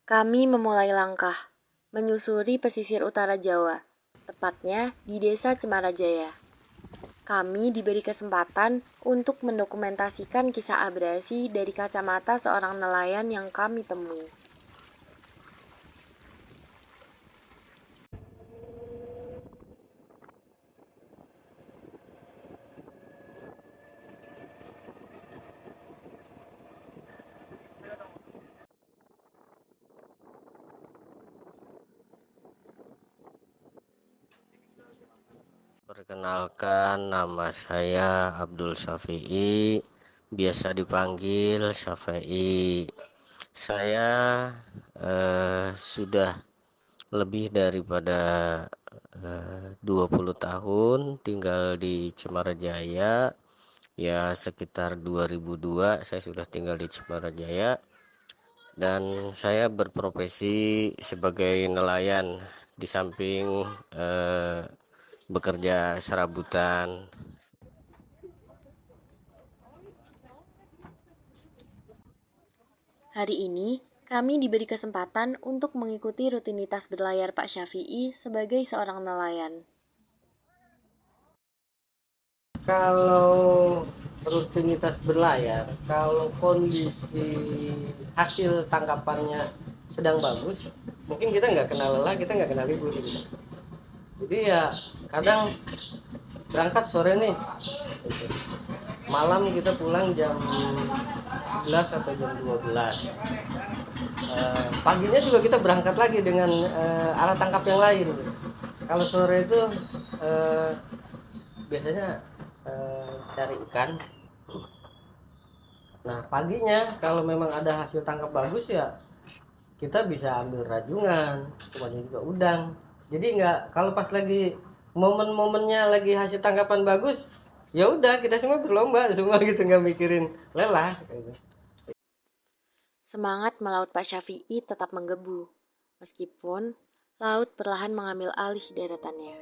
Kami memulai langkah, menyusuri pesisir utara Jawa, tepatnya di Desa Cemarajaya. Kami diberi kesempatan untuk mendokumentasikan kisah abrasi dari kacamata seorang nelayan yang kami temui. Perkenalkan, nama saya Abdul Syafi'i, biasa dipanggil Syafi'i. Saya sudah lebih daripada 20 tahun tinggal di Cemarajaya. Ya, sekitar 2002 saya sudah tinggal di Cemarajaya dan saya berprofesi sebagai nelayan di samping eh, bekerja serabutan. Hari ini, kami diberi kesempatan untuk mengikuti rutinitas berlayar Pak Syafi'i sebagai seorang nelayan. Kalau rutinitas berlayar, kalau kondisi hasil tangkapannya sedang bagus, mungkin kita nggak kenal lelah, kita nggak kenal libur gitu. Jadi ya kadang berangkat sore nih, malam kita pulang jam 11 atau jam 12. Paginya juga kita berangkat lagi dengan alat tangkap yang lain. Kalau sore itu biasanya cari ikan. Nah paginya kalau memang ada hasil tangkap bagus ya kita bisa ambil rajungan, kemudian juga udang. Jadi nggak, kalau pas lagi momen-momennya lagi hasil tangkapan bagus, ya udah kita semua berlomba semua gitu, nggak mikirin lelah gitu. Semangat melaut Pak Syafi'i tetap menggebu, meskipun laut perlahan mengambil alih daratannya.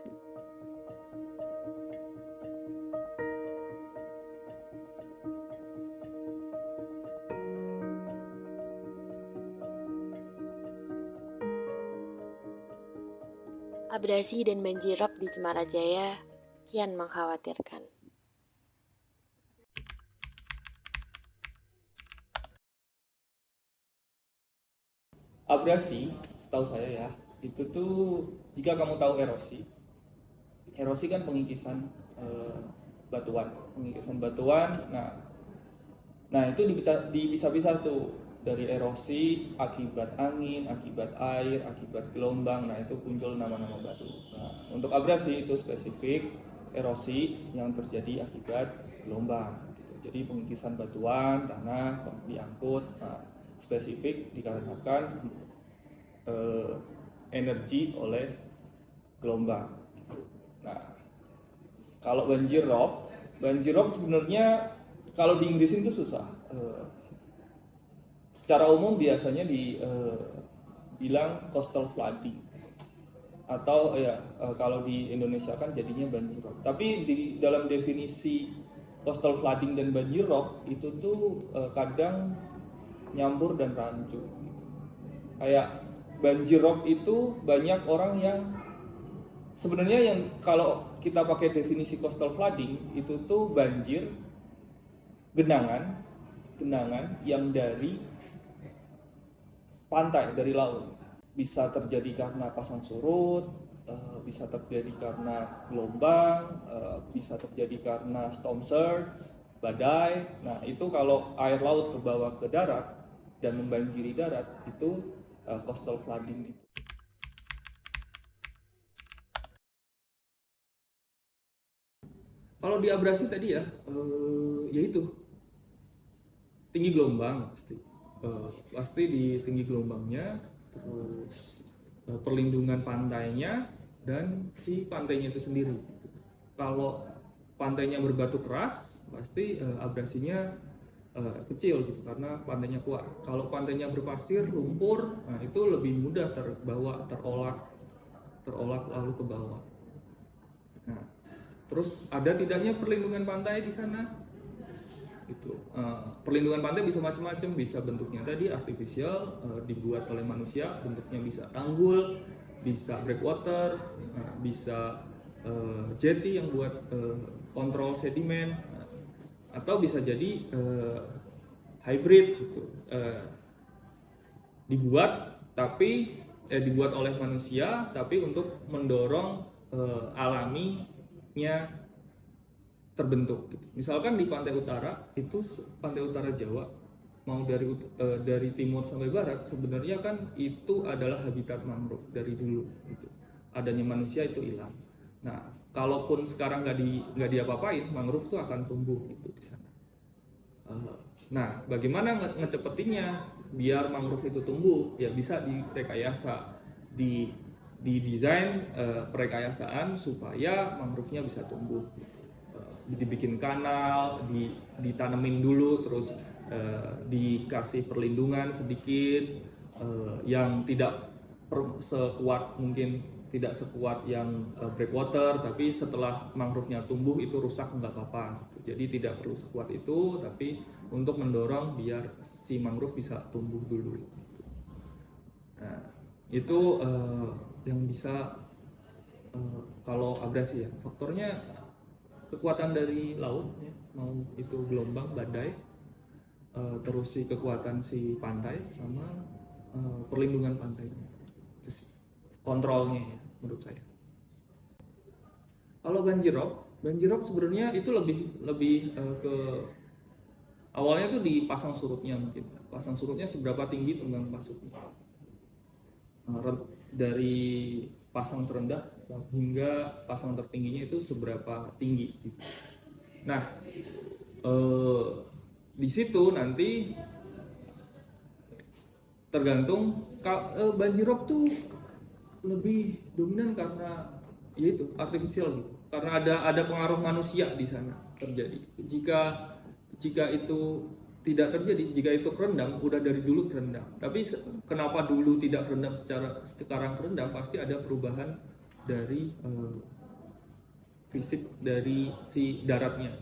Abrasi dan banjirop di Cemarajaya kian mengkhawatirkan. Abrasi, setahu saya ya, itu tuh jika kamu tahu erosi, erosi kan pengikisan batuan, pengikisan batuan. Nah itu dipisah-pisah tuh dari erosi akibat angin, akibat air, akibat gelombang. Nah itu muncul nama-nama baru. Nah untuk abrasi itu spesifik erosi yang terjadi akibat gelombang. Gitu. Jadi pengikisan batuan, tanah diangkut. Nah, spesifik dikarenakan energi oleh gelombang. Nah, kalau banjir rob sebenarnya kalau di Inggris itu susah. Secara umum biasanya dibilang coastal flooding atau kalau di Indonesia kan jadinya banjir rob. Tapi di dalam definisi coastal flooding dan banjir rob itu tuh kadang nyampur dan rancu. Kayak banjir rob itu banyak orang yang sebenarnya yang kalau kita pakai definisi coastal flooding itu tuh banjir genangan yang dari pantai, dari laut. Bisa terjadi karena pasang surut, bisa terjadi karena gelombang, bisa terjadi karena storm surge, badai. Nah itu kalau air laut ke bawah ke darat dan membanjiri darat itu coastal flooding. Kalau di abrasi tadi ya, yaitu tinggi gelombang pasti di tinggi gelombangnya, terus perlindungan pantainya dan si pantainya itu sendiri. Kalau pantainya berbatu keras, pasti abrasinya kecil gitu karena pantainya kuat. Kalau pantainya berpasir, lumpur, nah itu lebih mudah terbawa, terolak lalu ke bawah. Nah, terus ada tidaknya perlindungan pantai di sana? Gitu. Perlindungan pantai bisa macam-macam, bisa bentuknya tadi artifisial, dibuat oleh manusia, bentuknya bisa tanggul, bisa breakwater, bisa jetty yang buat kontrol sedimen, atau bisa jadi hybrid gitu. Dibuat oleh manusia tapi untuk mendorong alaminya terbentuk gitu. Misalkan di pantai utara itu, pantai utara Jawa, mau dari timur sampai barat, sebenarnya kan itu adalah habitat mangrove dari dulu gitu. Adanya manusia itu hilang. Nah, kalaupun sekarang nggak diapa-apain, mangrove itu akan tumbuh gitu di sana. Nah, bagaimana ngecepetinnya biar mangrove itu tumbuh? Ya bisa direkayasa, didesain perekayasaan supaya mangrove-nya bisa tumbuh gitu. Dibikin kanal, ditanemin dulu, terus dikasih perlindungan sedikit, yang tidak sekuat, mungkin tidak sekuat yang breakwater, tapi setelah mangrove-nya tumbuh itu rusak nggak apa-apa. Jadi tidak perlu sekuat itu, tapi untuk mendorong biar si mangrove bisa tumbuh dulu. Nah, itu yang bisa kalau abrasi ya, faktornya kekuatan dari laut ya, mau itu gelombang, badai, terus si kekuatan si pantai sama perlindungan pantainya, itu sih kontrolnya ya menurut saya. Kalau banjirop sebenarnya itu lebih ke awalnya tuh dipasang surutnya, mungkin pasang surutnya seberapa tinggi tenggang pasuknya, dari pasang terendah hingga pasang tertingginya itu seberapa tinggi. Nah, di situ nanti tergantung. Banjirop tuh lebih dominan karena yaitu artifisial gitu, karena ada pengaruh manusia di sana terjadi. Jika itu tidak terjadi, jika itu kerendam, udah dari dulu kerendam. Tapi kenapa dulu tidak kerendam, sekarang kerendam? Pasti ada perubahan dari fisik dari si daratnya.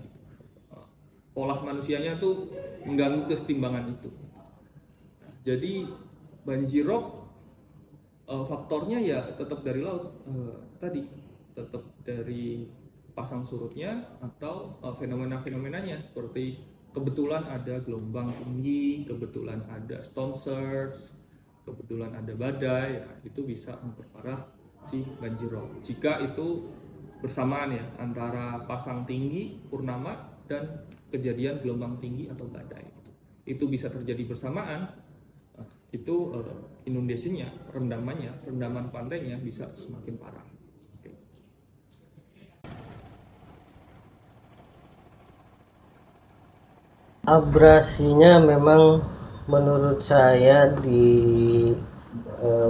Pola manusianya tuh mengganggu kesetimbangan itu. Jadi banjirop faktornya ya tetap dari laut tadi, tetap dari pasang surutnya atau fenomena-fenomenanya, seperti kebetulan ada gelombang tinggi, kebetulan ada storm surge, kebetulan ada badai, ya, itu bisa memperparah si banjirop. Jika itu bersamaan ya antara pasang tinggi purnama dan kejadian gelombang tinggi atau badai, itu bisa terjadi bersamaan. Itu inundasinya, rendaman pantainya bisa semakin parah. Abrasinya memang menurut saya di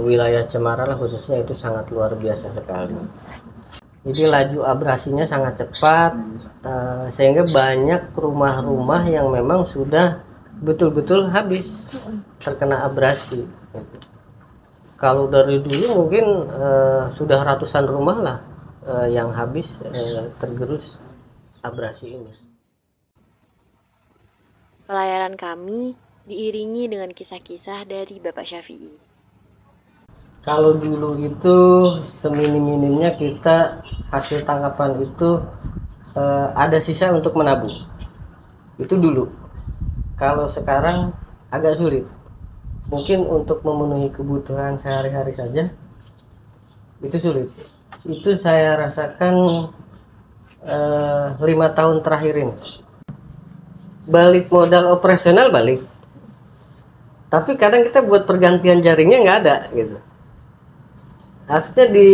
wilayah Cemara lah khususnya itu sangat luar biasa sekali. Jadi laju abrasinya sangat cepat, sehingga banyak rumah-rumah yang memang sudah betul-betul habis terkena abrasi. Kalau dari dulu mungkin sudah ratusan rumah lah yang habis tergerus abrasi ini. Pelayaran kami diiringi dengan kisah-kisah dari Bapak Syafi'i. Kalau dulu itu seminim-minimnya kita hasil tangkapan itu ada sisa untuk menabung. Itu dulu. Kalau sekarang agak sulit. Mungkin untuk memenuhi kebutuhan sehari-hari saja itu sulit. Itu saya rasakan 5 tahun terakhir ini. Balik modal operasional balik. Tapi kadang kita buat pergantian jaringnya nggak ada gitu. Harusnya di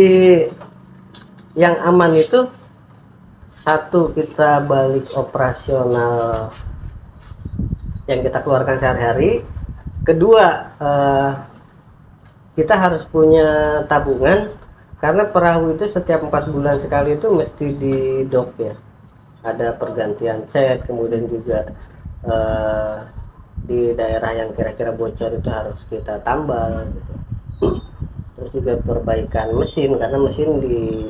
yang aman itu, satu, kita balik operasional yang kita keluarkan sehari-hari. Kedua, kita harus punya tabungan, karena perahu itu setiap 4 bulan sekali itu mesti di dock ya, ada pergantian cat, kemudian juga di daerah yang kira-kira bocor itu harus kita tambal gitu. Terus juga perbaikan mesin, karena mesin di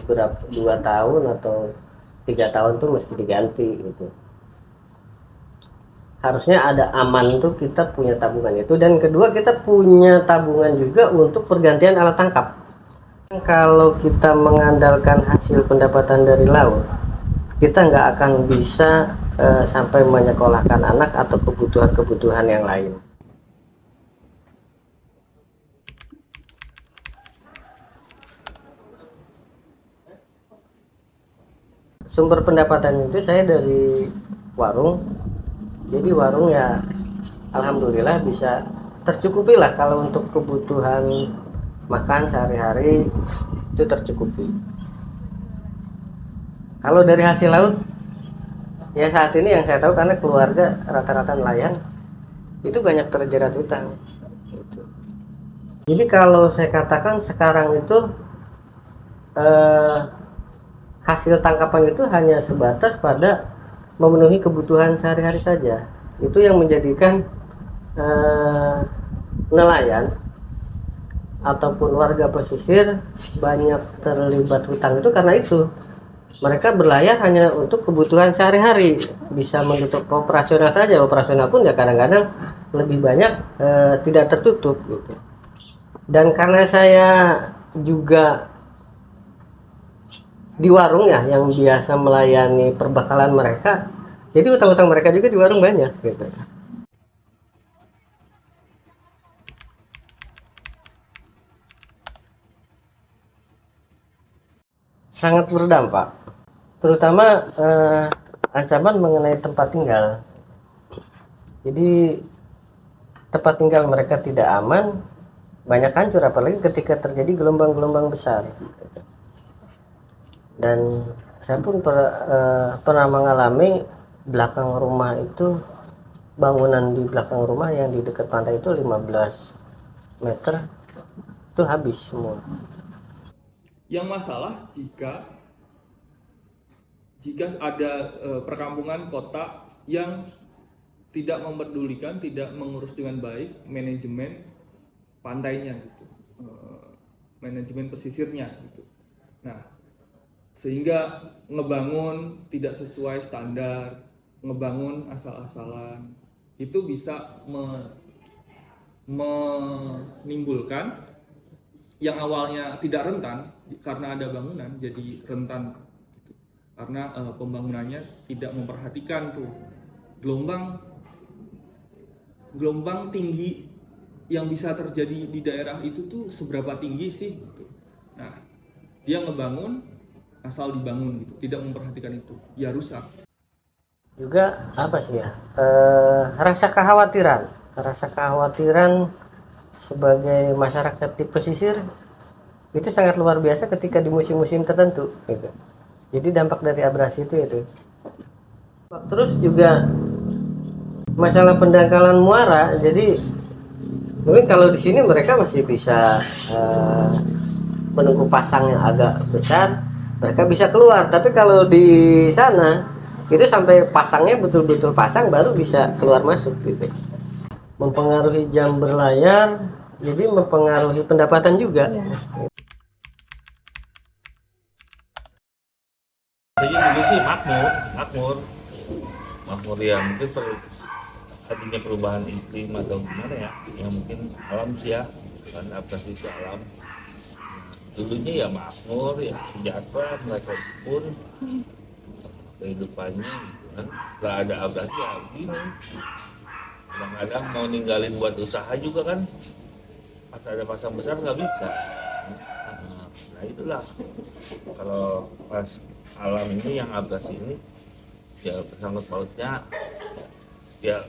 2 tahun atau 3 tahun tuh mesti diganti gitu. harusnya ada aman tuh kita punya tabungan itu, dan kedua kita punya tabungan juga untuk pergantian alat tangkap. Kalau kita mengandalkan hasil pendapatan dari laut, kita nggak akan bisa sampai menyekolahkan anak atau kebutuhan-kebutuhan yang lain. Sumber pendapatan itu saya dari warung, jadi warung ya alhamdulillah bisa tercukupi lah. Kalau untuk kebutuhan makan sehari-hari itu tercukupi. Kalau dari hasil laut ya saat ini yang saya tahu, karena keluarga rata-rata nelayan, itu banyak terjerat hutang gitu. Jadi kalau saya katakan sekarang itu hasil tangkapan itu hanya sebatas pada memenuhi kebutuhan sehari-hari saja. Itu yang menjadikan nelayan ataupun warga pesisir banyak terlibat hutang itu karena itu. Mereka berlayar hanya untuk kebutuhan sehari-hari, bisa menutup operasional saja. Operasional pun ya kadang-kadang lebih banyak tidak tertutup gitu. Dan karena saya juga di warung ya yang biasa melayani perbekalan mereka, jadi utang-utang mereka juga di warung banyak gitu. Sangat berdampak, terutama ancaman mengenai tempat tinggal. Jadi tempat tinggal mereka tidak aman, banyak hancur, apalagi ketika terjadi gelombang-gelombang besar. Dan saya pun pernah mengalami belakang rumah itu, bangunan di belakang rumah yang di dekat pantai itu 15 meter itu habis semua. Yang masalah jika ada perkampungan kota yang tidak memperdulikan, tidak mengurus dengan baik manajemen pantainya gitu, manajemen pesisirnya gitu. Nah, sehingga ngebangun tidak sesuai standar, ngebangun asal-asalan, itu bisa menimbulkan yang awalnya tidak rentan karena ada bangunan jadi rentan gitu. Karena pembangunannya tidak memperhatikan tuh gelombang tinggi yang bisa terjadi di daerah itu tuh seberapa tinggi sih gitu. Nah, dia ngebangun asal dibangun gitu, tidak memperhatikan itu, ya rusak. Juga apa sih ya, rasa kekhawatiran sebagai masyarakat di pesisir itu sangat luar biasa ketika di musim-musim tertentu gitu. Jadi dampak dari abrasi itu. Terus juga masalah pendangkalan muara. Jadi mungkin kalau di sini mereka masih bisa menunggu pasang yang agak besar, mereka bisa keluar. Tapi kalau di sana itu sampai pasangnya betul-betul pasang baru bisa keluar masuk gitu. Mempengaruhi jam berlayar, jadi mempengaruhi pendapatan juga. Saya dulu sih makmur ya, mungkin adanya perubahan iklim atau gimana ya, yang mungkin alam sih ya, kan adaptasi alam. Dulunya ya makmur, ya sejahtera, mereka pun kehidupannya gitu kan. Setelah ada abrasi ya begini. Kadang-kadang mau ninggalin buat usaha juga kan, pas ada pasang besar nggak bisa. Nah itulah, kalau pas alam ini yang abrasi ini ya bersangkut pautnya ya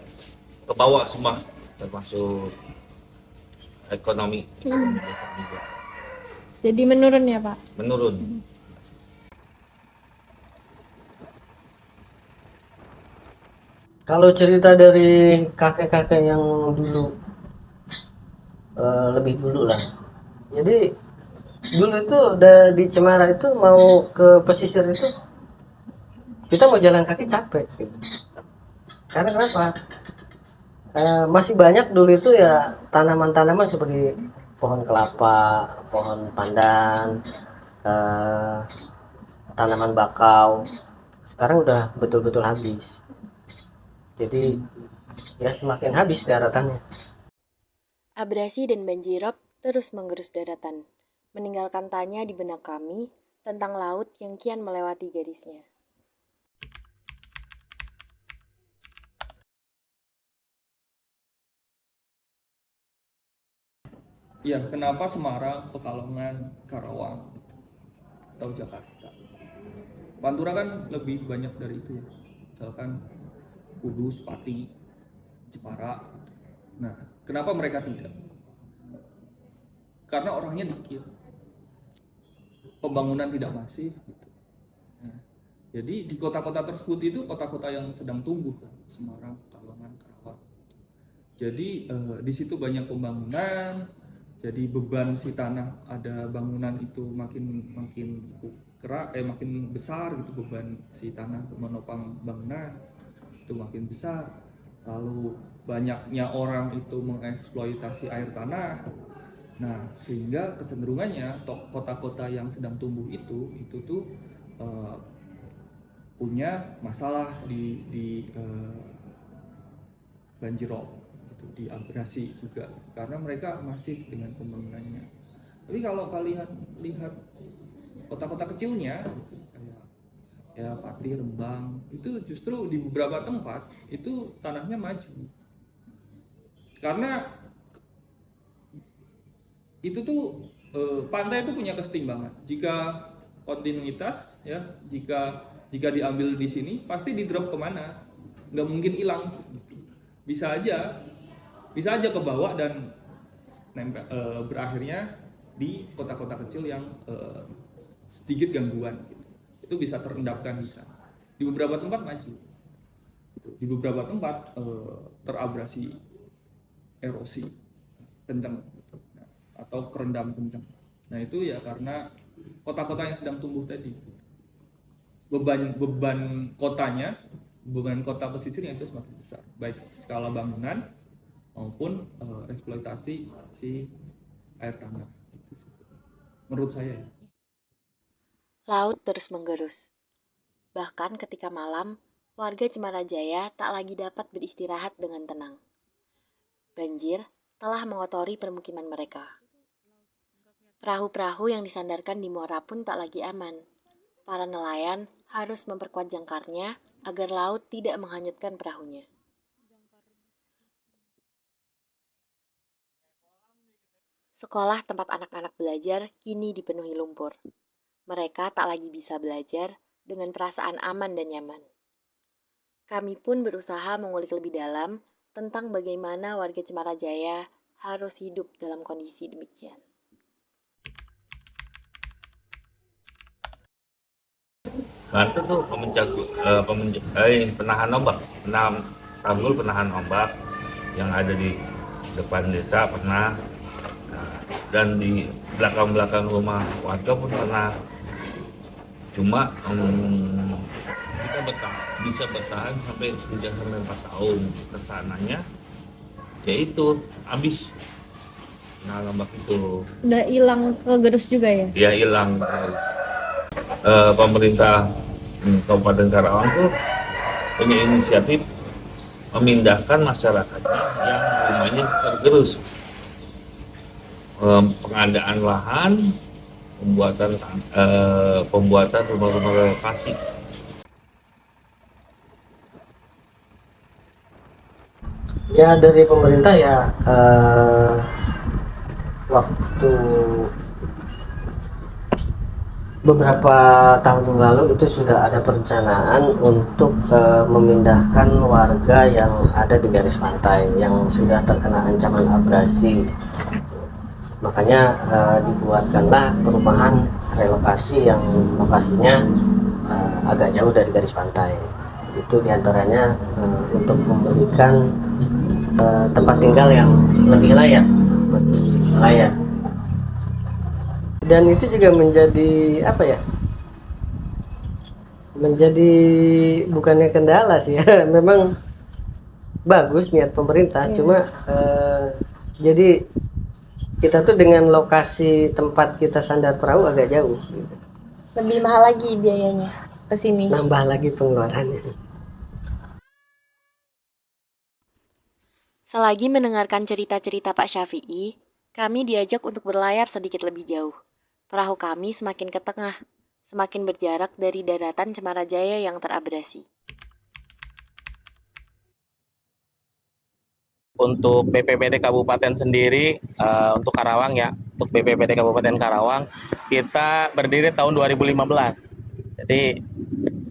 ke bawah semua, termasuk ekonomi desa juga. Jadi menurun ya Pak? Menurun. Kalau cerita dari kakek-kakek yang dulu, lebih dulu lah. Jadi dulu itu udah di Cemara itu mau ke pesisir itu kita mau jalan kaki capek gitu. Karena kenapa? Masih banyak dulu itu ya tanaman-tanaman seperti pohon kelapa, pohon pandan, tanaman bakau. Sekarang udah betul-betul habis. Jadi ya semakin habis daratannya. Abrasi dan banjirop terus menggerus daratan, meninggalkan tanya di benak kami tentang laut yang kian melewati garisnya. Ya, kenapa Semarang, Pekalongan, Karawang, atau Jakarta? Pantura kan lebih banyak dari itu ya. Misalkan Kudus, Pati, Jepara. Nah, kenapa mereka tidak? Karena orangnya dikit. Pembangunan tidak masif gitu. Nah, jadi di kota-kota tersebut itu kota-kota yang sedang tumbuh kan, Semarang, Pekalongan, Karawang. Jadi di situ banyak pembangunan, jadi beban si tanah ada bangunan itu makin besar gitu, beban si tanah menopang bangunan itu makin besar. Lalu banyaknya orang itu mengeksploitasi air tanah. Nah, sehingga kecenderungannya kota-kota yang sedang tumbuh itu tuh punya masalah di banjirop gitu, di abrasi juga karena mereka masif dengan pembangunannya. Tapi kalau kalian lihat kota-kota kecilnya gitu, kayak ya Pati, Rembang, itu justru di beberapa tempat itu tanahnya maju. Karena itu tuh pantai itu punya kesetimbangan. Jika kontinuitas ya, jika diambil di sini pasti di drop kemana, nggak mungkin hilang. Bisa aja ke bawah dan berakhirnya di kota-kota kecil yang sedikit gangguan gitu. Itu bisa terendapkan bisa. Di beberapa tempat maju. Di beberapa tempat terabrasi erosi kencang gitu. Atau kerendam kencang. Nah, itu ya karena kota-kota yang sedang tumbuh tadi. Beban kotanya, beban kota pesisirnya itu semakin besar, baik skala bangunan maupun eksploitasi si air tanah. Menurut saya ya. Laut terus menggerus. Bahkan ketika malam, warga Cemarajaya tak lagi dapat beristirahat dengan tenang. Banjir telah mengotori permukiman mereka. Perahu-perahu yang disandarkan di muara pun tak lagi aman. Para nelayan harus memperkuat jangkarnya agar laut tidak menghanyutkan perahunya. Sekolah tempat anak-anak belajar kini dipenuhi lumpur. Mereka tak lagi bisa belajar dengan perasaan aman dan nyaman. Kami pun berusaha mengulik lebih dalam tentang bagaimana warga Cemarajaya harus hidup dalam kondisi demikian. Bantu tuh penahan ombak, tanggul penahan ombak yang ada di depan desa pernah. Nah, dan di belakang rumah warga pun pernah. Cuma kita bisa bertahan sampai 3-4 tahun. Kesananya yaitu habis ombak itu. Udah hilang kegerus juga ya? Dia hilang. Pemerintah Kabupaten Karawang tuh punya inisiatif memindahkan masyarakatnya yang rumahnya tergerus. Pengadaan lahan, pembuatan rumah-rumah relokasi. Ya dari pemerintah ya waktu beberapa tahun yang lalu itu sudah ada perencanaan untuk memindahkan warga yang ada di garis pantai yang sudah terkena ancaman abrasi. Makanya dibuatkanlah perumahan relokasi yang lokasinya agak jauh dari garis pantai. Itu diantaranya untuk memberikan tempat tinggal yang lebih layak. Dan itu juga menjadi apa ya? Menjadi bukannya kendala sih ya. Memang bagus niat pemerintah, cuma jadi kita tuh dengan lokasi tempat kita sandar perahu agak jauh. Lebih mahal lagi biayanya ke sini. Nambah lagi pengeluarannya. Selagi mendengarkan cerita-cerita Pak Syafi'i, kami diajak untuk berlayar sedikit lebih jauh. Perahu kami semakin ke tengah, semakin berjarak dari daratan Cemarajaya yang terabrasi. Untuk BPBD Kabupaten sendiri, untuk Karawang ya, untuk BPBD Kabupaten Karawang, kita berdiri tahun 2015. Jadi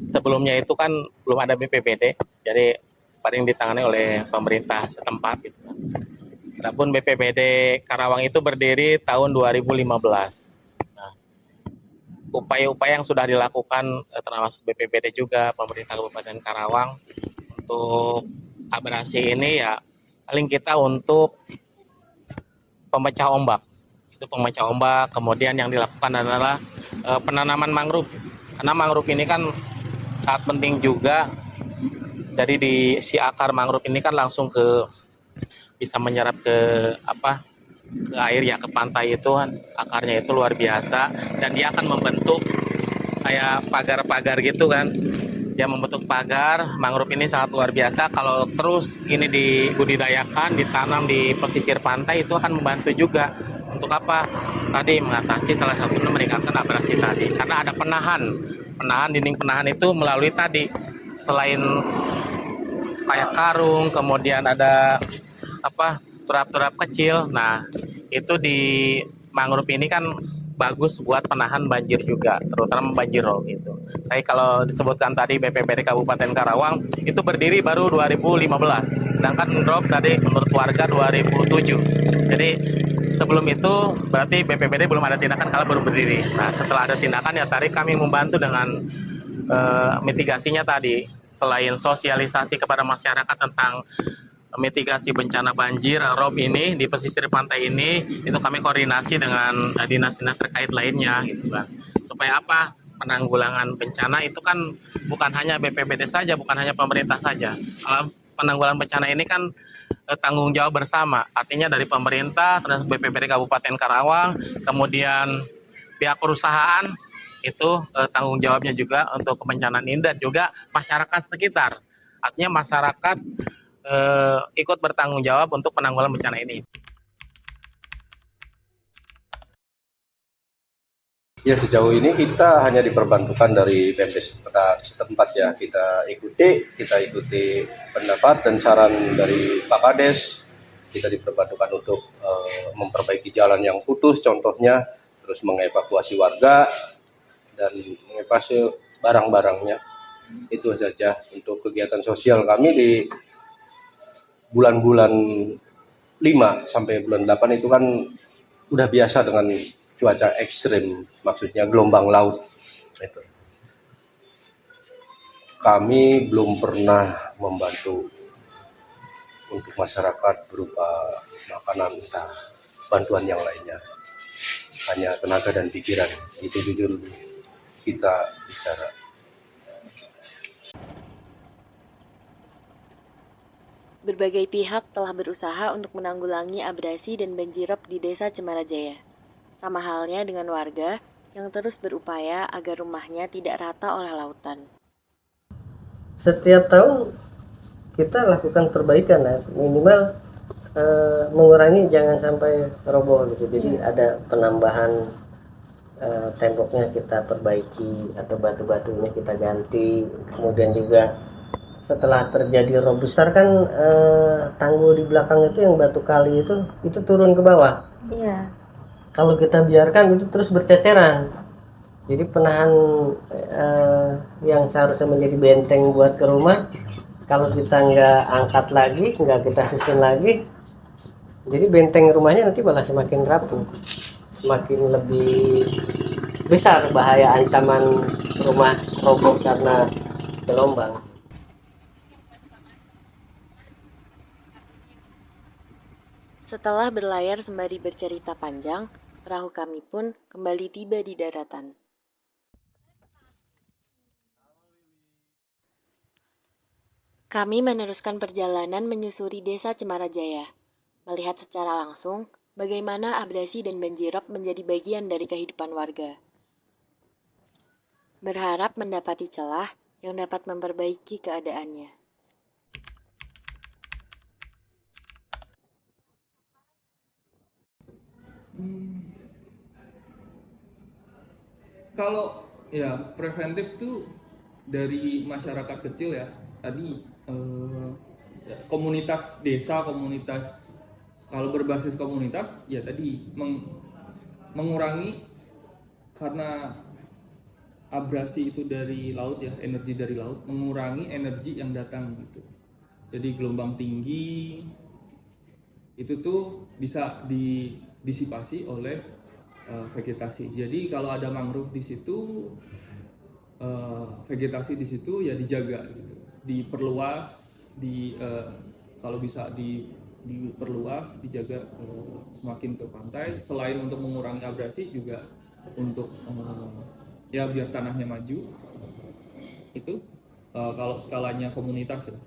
sebelumnya itu kan belum ada BPBD, jadi paling ditangani oleh pemerintah setempat gitu. Adapun BPBD Karawang itu berdiri tahun 2015. Nah, upaya-upaya yang sudah dilakukan termasuk BPBD juga pemerintah Kabupaten Karawang untuk abrasi ini ya paling kita untuk pemecah ombak. Itu pemecah ombak, kemudian yang dilakukan adalah penanaman mangrove. Karena mangrove ini kan sangat penting juga. Jadi di si akar mangrove ini kan langsung ke bisa menyerap ke ke air ya, ke pantai itu kan akarnya itu luar biasa dan dia akan membentuk kayak pagar-pagar gitu kan. Dia membentuk pagar. Mangrove ini sangat luar biasa. Kalau terus ini dibudidayakan, ditanam di pesisir pantai itu akan membantu juga untuk apa? Tadi mengatasi salah satunya meningkatkan abrasi tadi. Karena ada penahan dinding penahan itu melalui tadi selain kayak karung, kemudian ada turap-turap kecil. Nah, itu di mangrove ini kan bagus buat penahan banjir juga, terutama banjir rob gitu. Tapi kalau disebutkan tadi BPBD Kabupaten Karawang itu berdiri baru 2015, sedangkan rob tadi menurut warga 2007. Jadi sebelum itu berarti BPBD belum ada tindakan kalau baru berdiri. Nah, setelah ada tindakan ya tadi kami membantu dengan mitigasinya tadi. Selain sosialisasi kepada masyarakat tentang mitigasi bencana banjir rob ini di pesisir pantai ini, itu kami koordinasi dengan dinas-dinas terkait lainnya gitu kan, supaya apa, penanggulangan bencana itu kan bukan hanya BPBD saja, bukan hanya pemerintah saja. Penanggulangan bencana ini kan tanggung jawab bersama, artinya dari pemerintah, terus BPBD Kabupaten Karawang, kemudian pihak perusahaan itu tanggung jawabnya juga untuk kebencanaan ini, dan juga masyarakat sekitar, artinya masyarakat ikut bertanggung jawab untuk penanggulangan bencana ini. Ya, sejauh ini kita hanya diperbantukan dari Pemdes setempat ya. Kita ikuti pendapat dan saran dari Pak Kades. Kita diperbantukan untuk memperbaiki jalan yang putus contohnya, terus mengevakuasi warga dan mengevakuasi barang-barangnya. Itu saja untuk kegiatan sosial kami di bulan-bulan 5 sampai bulan 8 itu kan udah biasa dengan cuaca ekstrim, maksudnya gelombang laut. Itu. Kami belum pernah membantu untuk masyarakat berupa makanan entah bantuan yang lainnya. Hanya tenaga dan pikiran. Itu jujur kita bicara. Berbagai pihak telah berusaha untuk menanggulangi abrasi dan banjirop di Desa Cemarajaya. Sama halnya dengan warga yang terus berupaya agar rumahnya tidak rata oleh lautan. Setiap tahun kita lakukan perbaikan, ya. Minimal mengurangi jangan sampai roboh gitu. Jadi ada penambahan temboknya kita perbaiki atau batu-batunya kita ganti. Kemudian juga setelah terjadi rob besar kan tanggul di belakang itu yang batu kali itu turun ke bawah. Iya. Kalau kita biarkan itu terus berceceran. Jadi penahan yang seharusnya menjadi benteng buat ke rumah, kalau kita nggak angkat lagi, nggak kita susun lagi, jadi benteng rumahnya nanti malah semakin rapuh, semakin lebih besar bahaya ancaman rumah roboh karena gelombang. Setelah berlayar sembari bercerita panjang, perahu kami pun kembali tiba di daratan. Kami meneruskan perjalanan menyusuri Desa Cemarajaya, melihat secara langsung bagaimana abrasi dan banjirop menjadi bagian dari kehidupan warga. Berharap mendapati celah yang dapat memperbaiki keadaannya. Hmm, Kalau ya preventif tuh dari masyarakat kecil ya. Tadi ya, komunitas desa, komunitas kalau berbasis komunitas ya tadi mengurangi karena abrasi itu dari laut ya, energi dari laut, mengurangi energi yang datang gitu. Jadi gelombang tinggi itu tuh bisa disipasi oleh vegetasi. Jadi kalau ada mangrove di situ, vegetasi di situ ya dijaga gitu, diperluas, kalau bisa diperluas, dijaga semakin ke pantai. Selain untuk mengurangi abrasi juga untuk ya biar tanahnya maju. Itu kalau skalanya komunitas ya.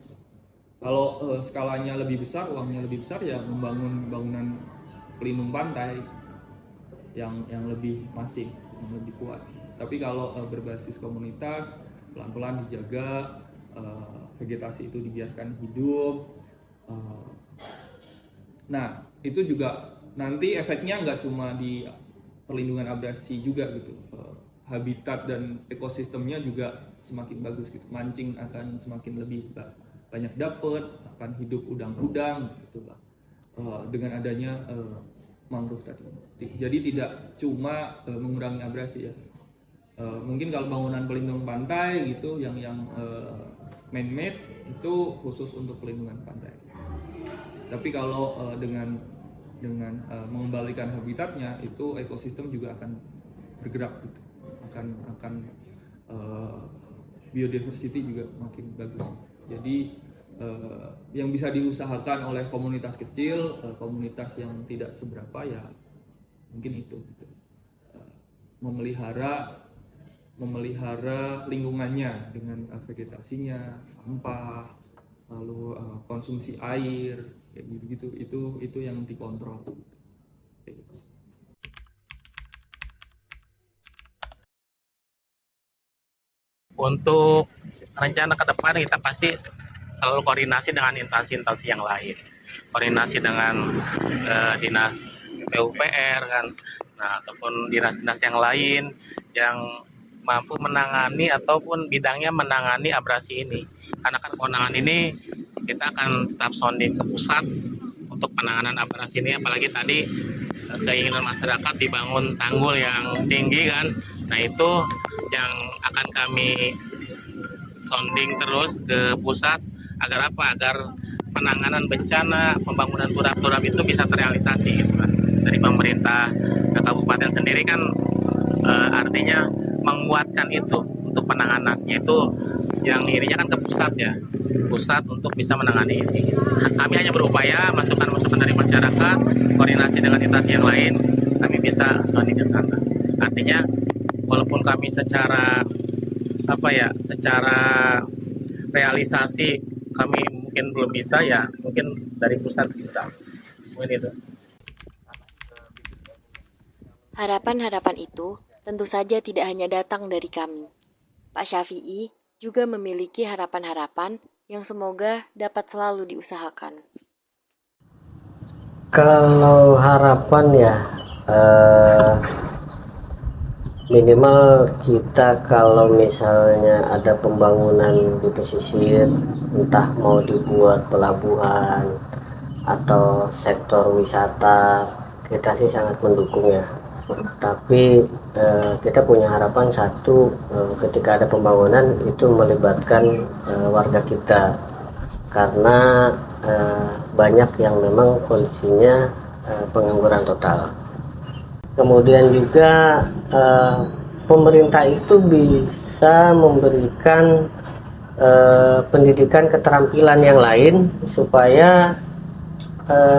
Kalau skalanya lebih besar, uangnya lebih besar ya membangun bangunan pelindung pantai yang lebih masif, yang lebih kuat. Tapi kalau berbasis komunitas, pelan-pelan dijaga, vegetasi itu dibiarkan hidup. Nah, itu juga nanti efeknya nggak cuma di perlindungan abrasi juga gitu. Habitat dan ekosistemnya juga semakin bagus gitu. Mancing akan semakin lebih banyak dapat, akan hidup udang-udang gitu lah. Dengan adanya mangrove tadi. Jadi tidak cuma mengurangi abrasi ya. Mungkin kalau bangunan pelindung pantai gitu yang man-made itu khusus untuk pelindungan pantai. Tapi kalau dengan mengembalikan habitatnya itu ekosistem juga akan bergerak gitu. Akan biodiversity juga makin bagus. Jadi yang bisa diusahakan oleh komunitas kecil, komunitas yang tidak seberapa ya mungkin itu gitu. Memelihara lingkungannya dengan vegetasinya, sampah, lalu konsumsi air kayak gitu, itu yang dikontrol kayak gitu. Untuk rencana ke depan kita pasti selalu koordinasi dengan instansi-instansi yang lain, koordinasi dengan dinas PUPR kan, nah ataupun dinas-dinas yang lain yang mampu menangani ataupun bidangnya menangani abrasi ini. Karena kan kewenangan ini kita akan tetap sounding ke pusat untuk penanganan abrasi ini, apalagi tadi keinginan masyarakat dibangun tanggul yang tinggi kan. Nah itu yang akan kami sounding terus ke pusat agar apa? Agar penanganan bencana, pembangunan turap-turap itu bisa terrealisasi gitu kan. Dari pemerintah ke kabupaten sendiri kan artinya menguatkan itu untuk penanganannya itu yang ininya kan ke pusat ya. Pusat untuk bisa menangani ini. Kami hanya berupaya masukan-masukan dari masyarakat, koordinasi dengan instansi yang lain, kami bisa sounding ke sana. Artinya walaupun kami secara realisasi kami mungkin belum bisa ya, mungkin dari pusat bisa. Mungkin itu. Harapan-harapan itu tentu saja tidak hanya datang dari kami. Pak Syafi'i juga memiliki harapan-harapan yang semoga dapat selalu diusahakan. Kalau harapan ya minimal kita kalau misalnya ada pembangunan di pesisir, entah mau dibuat pelabuhan atau sektor wisata, kita sih sangat mendukung ya. Tapi kita punya harapan satu, ketika ada pembangunan itu melibatkan warga kita, karena banyak yang memang kondisinya pengangguran total. Kemudian juga pemerintah itu bisa memberikan pendidikan keterampilan yang lain supaya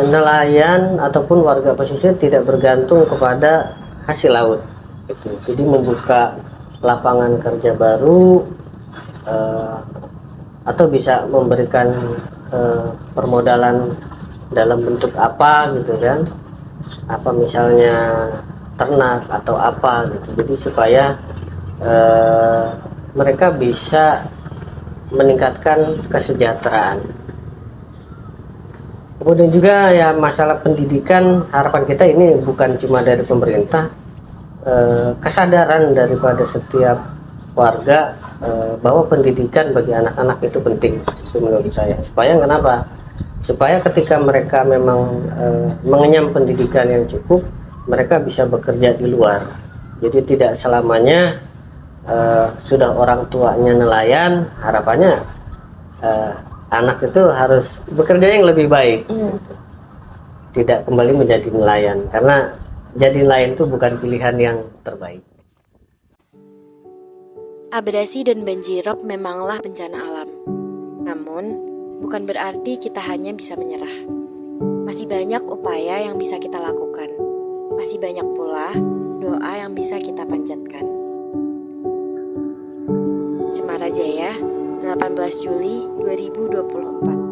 nelayan ataupun warga pesisir tidak bergantung kepada hasil laut gitu. Jadi membuka lapangan kerja baru atau bisa memberikan permodalan dalam bentuk apa gitu kan, apa misalnya ternak atau apa gitu. Jadi supaya mereka bisa meningkatkan kesejahteraan. Kemudian juga ya masalah pendidikan, harapan kita ini bukan cuma dari pemerintah, kesadaran daripada setiap warga bahwa pendidikan bagi anak-anak itu penting, itu menurut saya. Supaya kenapa? Supaya ketika mereka memang mengenyam pendidikan yang cukup, mereka bisa bekerja di luar. Jadi tidak selamanya sudah orang tuanya nelayan, harapannya anak itu harus bekerja yang lebih baik, tidak kembali menjadi nelayan, karena jadi nelayan itu bukan pilihan yang terbaik. Abrasi dan banjirop memanglah bencana alam. Namun, bukan berarti kita hanya bisa menyerah. Masih banyak upaya yang bisa kita lakukan. Masih banyak pula doa yang bisa kita panjatkan. Cemara Jaya, 18 Juli 2024.